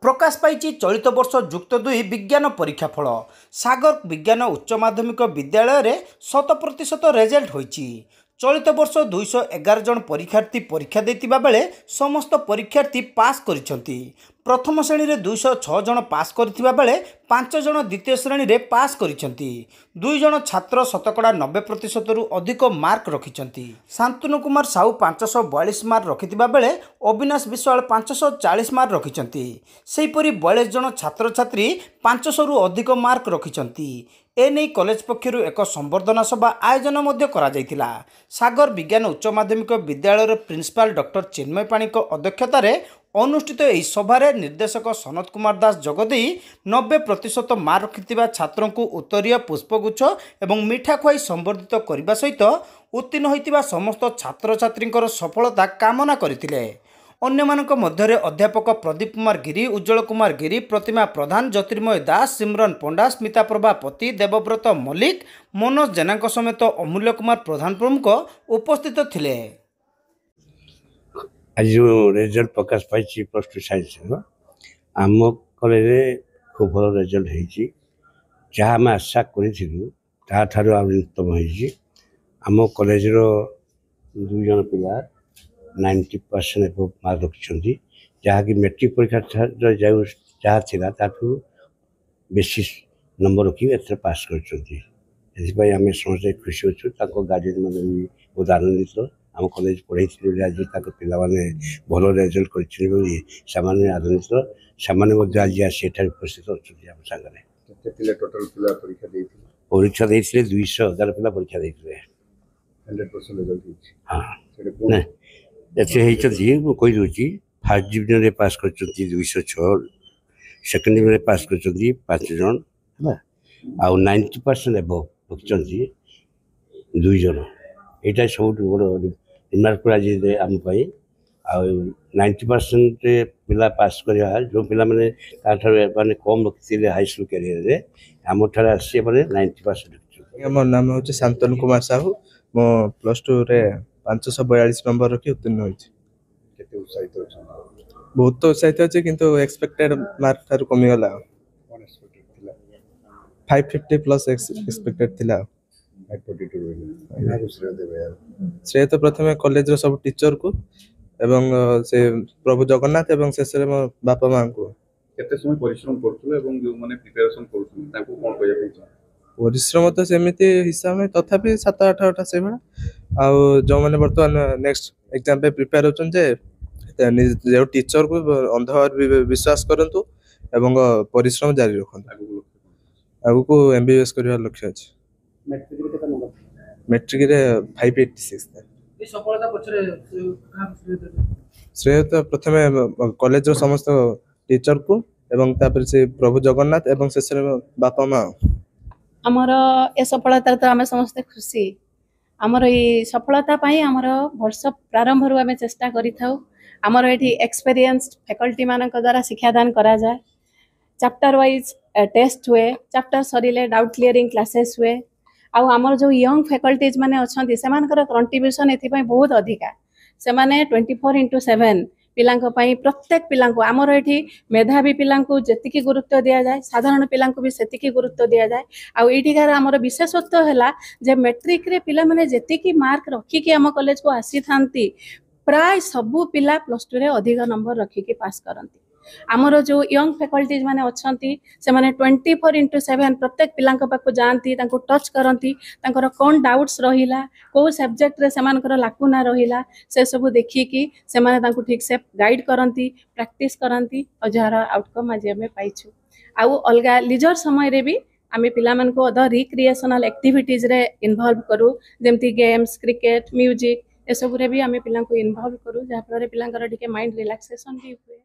प्रकाश पाई चलित वर्ष जुक्त 2 विज्ञान परीक्षा फल सागर विज्ञान उच्च माध्यमिक विद्यालय रे 100% रेजल्ट होईची। चलित वर्ष 211 जन परीक्षार्थी परीक्षा देतिबा बेले समस्त परीक्षार्थी पास करिसंती। प्रथम श्रेणी रे 206 जन पास करथिबा बेले 5 जन द्वितीय श्रेणी रे पास करिसंती। 2 जन छात्र शतकड़ा 90% रु अधिक मार्क रखिसंती। शांतनु कुमार साहू 542 मार्क रखिथिबा बेले अविनाश विश्वाल 540 मार्क रखिसंती। सेहीपरि 42 जन छात्र छात्री 500 रु अधिक मार्क रखिसंती। एने कॉलेज पक्षरु एक संबर्धना सभा आयोजन मध्य करा जायतिला। सागर विज्ञान उच्च माध्यमिक विद्यालय प्रिंसिपाल डॉक्टर चिन्मय पाणी अध्यक्षतार अनुष्ठित यह सभारे निर्देशक सनत कुमार दास जगदे 90% मार्क रखिथिबा छात्रों को उत्तरीय पुष्पगुच्छ एवं मिठा खुआई संबर्धित करने सहित उत्तीर्ण होइतिबा समस्त छात्र छात्रींकर सफलता कामना करथिले। अन्यमानक मध्यरे अध्यापक प्रदीप कुमार गिरी, उज्जवल कुमार गिरी, प्रतिमा प्रधान, ज्योतिर्मय दास, सिमरन पंडा, स्मिता प्रभापति, देवव्रत मल्लिक, मनोज जेना समेत अमूल्य कुमार प्रधान प्रमुख उपस्थित थिले। आज जो रिजल्ट प्रकाश पाई प्लस टू साइंस आम कॉलेज खूब भल रिजल्ट होती जहाँ आम आशा करूँ उत्तम होम कॉलेज 2 जन पिला 90% एबव मार्क रखिंट जहाँकि मेट्रिक परीक्षा जहाँ था बेसी नंबर रखी एथर पास कर आम समस्त खुशी अच्छु गार्जियन मैंने भी बहुत आनंदित आम कॉलेज पढ़े आज पाने भल रेजल्ट कर आनंदित आज आसी उपस्थित अच्छा सागर परीक्षा 211 पिला परीक्षा देते हाँ कहीदे फास्ट डिविजन पास कर 206 सेकेंड डिविजन पास कर 5 जन है आउ 90% एबव रखिंट 2 जन यहाँ सब बड़ रिमार्क आज आम 90% पिला पास करवा जो पिला माने माने कम रखी हाई स्कूल कैरियर आम ठार आसी 90% रखी। मोर नाम हूँ शांतनु कुमार साहू मो प्लस 2 रे 542 नंबर रखी उत्तीर्ण होती। बहुत उत्साहित अच्छे किंतु एक्सपेक्टेड मार्क ठार कमीगला 550 प्लस एक्सपेक्टेड थिला। श्रेय तो प्रथम कॉलेज रो सब टीचर को एवं से प्रभु जगन्नाथ एवं शेष रे मो बापा मां को केते समय परिश्रम करथुले एवं जो माने प्रिपरेशन करथुले ताको कोन कहिया पई परिश्रम तो सेमिति हिसाब में तथापि 7-8 से बड़ा आ जो माने वर्तमान नेक्स्ट एग्जाम पे प्रिपेयर होचन जे जो टीचर को अंधभाव विश्वास करंतु एवं परिश्रम जारी रखंतु आगु को एमबीबीएस करबा लक्ष्य अछि। मैट्रिक रे 586 ए सफलता पछरे श्रेय तो प्रथमे कॉलेज रो समस्त टीचर को एवं तापर से प्रभु जगन्नाथ एवं शेष रे बापा मां आमर ए सफलता तो आम समस्त खुशी आमर ये सफलता पाई आमर वर्ष प्रारंभ रु आम चेष्टा करिथाउ आमर एठी एक्सपीरियंस्ड फैकल्टी मानक द्वारा शिक्षादान करा जाए चैप्टर वाइज टेस्ट हुए chapter Sarile doubt clearing classes हुए आउ आमर जो यंग फैकल्टीज माने अछंती सेमानकर कंट्रीब्यूशन एथि पई बहुत अधिका से माने 24/7 पिलांको पई प्रत्येक पिलांको आमर एठी मेधावी पिलांको जेतिकी गुरुत्व दिया जाए साधारण पिलांको भी सेतिकी गुरुत्व दिया जाए आउ एठिकार आमर विशेषत्व हैला जे मैट्रिक रे पिला माने जेतिकी मार्क रखी के आम कॉलेज को आसी थांती प्राय सबु पिला प्लस 2 रे अधिक नंबर रखी के पास करंती। आमर जो यंग फैकल्टीज माने अछंती से माने 24/7 प्रत्येक पिलांको पाखु जानती तांको टच करंती तांकर कोन डाउट्स रहिला को सब्जेक्ट रे सेमानकर लाकुना रहिला से सब देखि कि से माने तांको ठीक से गाइड करंती प्रैक्टिस करंती और जहार आउटकम आज हमें पाइछु। आउ अलगा लीजर समय रे भी आमे पिला मन को अदर रिक्रिएशनल एक्टिविटीज रे इन्वॉल्व करू जेमती गेम्स क्रिकेट म्यूजिक ए सब रे भी आमे पिला को इन्वॉल्व करू जहा पर पिलांकर ठीक माइंड रिलैक्सेशन भी हुए।